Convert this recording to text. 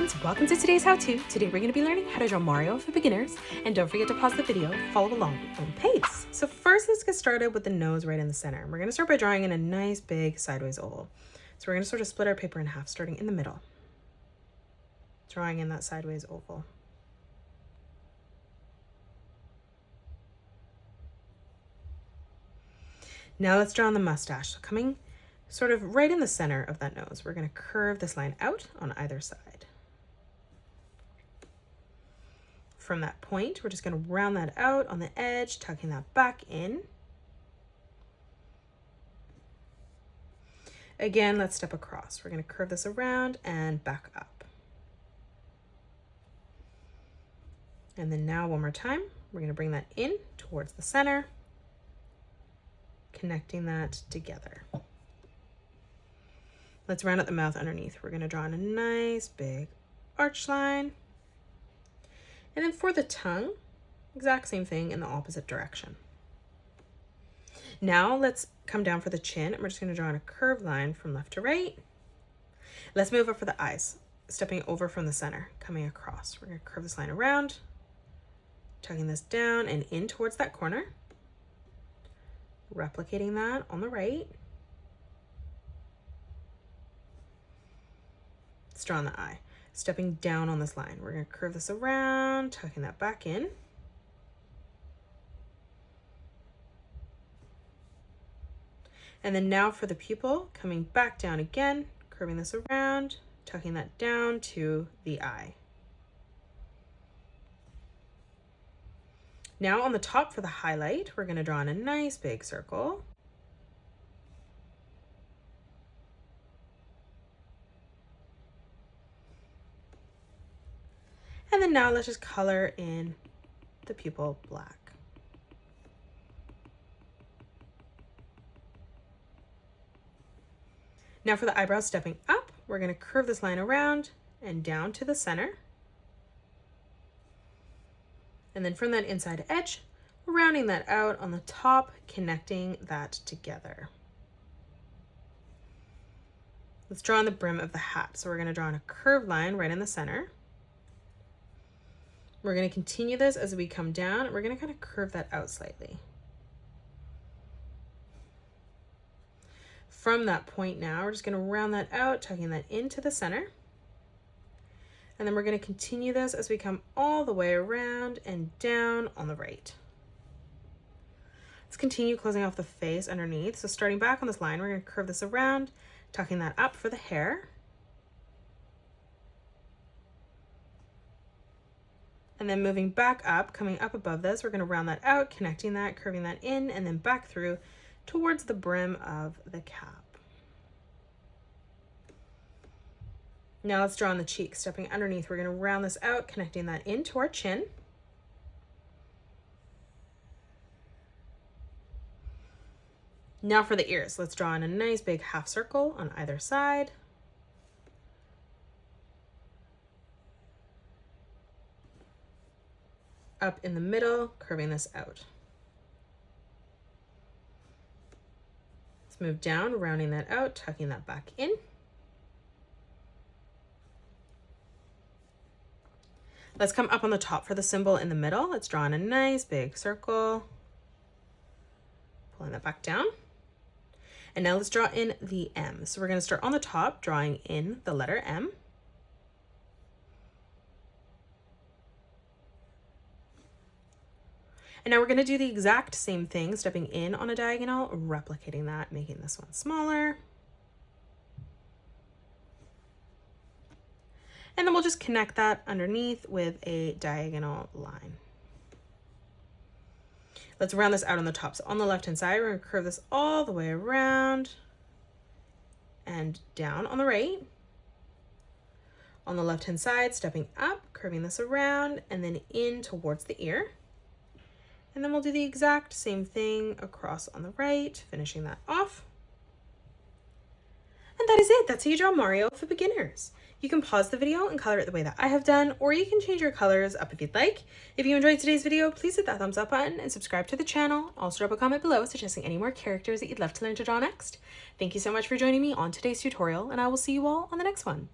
friends, welcome to today's how-to. Today we're going to be learning how to draw Mario for beginners, and don't forget to pause the video, follow along at your own pace. So first, let's get started with the nose right in the center. We're going to start by drawing in a nice big sideways oval. So we're going to sort of split our paper in half, starting in the middle, drawing in that sideways oval. Now let's draw on the mustache. So coming sort of right in the center of that nose, we're going to curve this line out on either side. From that point, we're just going to round that out on the edge, tucking that back in. Again, let's step across. We're going to curve this around and back up. And then now one more time, we're going to bring that in towards the center, connecting that together. Let's round out the mouth underneath. We're going to draw in a nice big arch line. And then for the tongue, exact same thing in the opposite direction. Now let's come down for the chin, and we're just going to draw in a curved line from left to right. Let's move up for the eyes, stepping over from the center, coming across. We're going to curve this line around, tugging this down and in towards that corner, replicating that on the right. Let's draw on the eye. Stepping down on this line. We're going to curve this around, tucking that back in. And then now for the pupil, coming back down again, curving this around, tucking that down to the eye. Now on the top for the highlight, we're going to draw in a nice big circle. And then now let's just color in the pupil black. Now for the eyebrows, stepping up, we're going to curve this line around and down to the center. And then from that inside edge, rounding that out on the top, connecting that together. Let's draw on the brim of the hat. So we're going to draw on a curved line right in the center. We're going to continue this as we come down. We're going to kind of curve that out slightly. From that point now, we're just going to round that out, tucking that into the center. And then we're going to continue this as we come all the way around and down on the right. Let's continue closing off the face underneath. So starting back on this line, we're going to curve this around, tucking that up for the hair. And then moving back up, coming up above this, we're going to round that out, connecting that, curving that in, and then back through towards the brim of the cap. Now let's draw on the cheek. Stepping underneath, we're going to round this out, connecting that into our chin. Now for the ears, let's draw in a nice big half circle on either side. Up in the middle, curving this out. Let's move down, rounding that out, tucking that back in. Let's come up on the top for the symbol in the middle. Let's draw in a nice big circle, pulling that back down. And now let's draw in the M. So we're going to start on the top, drawing in the letter M. And now we're going to do the exact same thing, stepping in on a diagonal, replicating that, making this one smaller. And then we'll just connect that underneath with a diagonal line. Let's round this out on the top. So on the left-hand side, we're going to curve this all the way around and down on the right. On the left-hand side, stepping up, curving this around, and then in towards the ear. And then we'll do the exact same thing across on the right, finishing that off. And that is it. That's how you draw Mario for beginners. You can pause the video and color it the way that I have done, or you can change your colors up if you'd like. If you enjoyed today's video, please hit that thumbs up button and subscribe to the channel. Also drop a comment below suggesting any more characters that you'd love to learn to draw next. Thank you so much for joining me on today's tutorial, and I will see you all on the next one.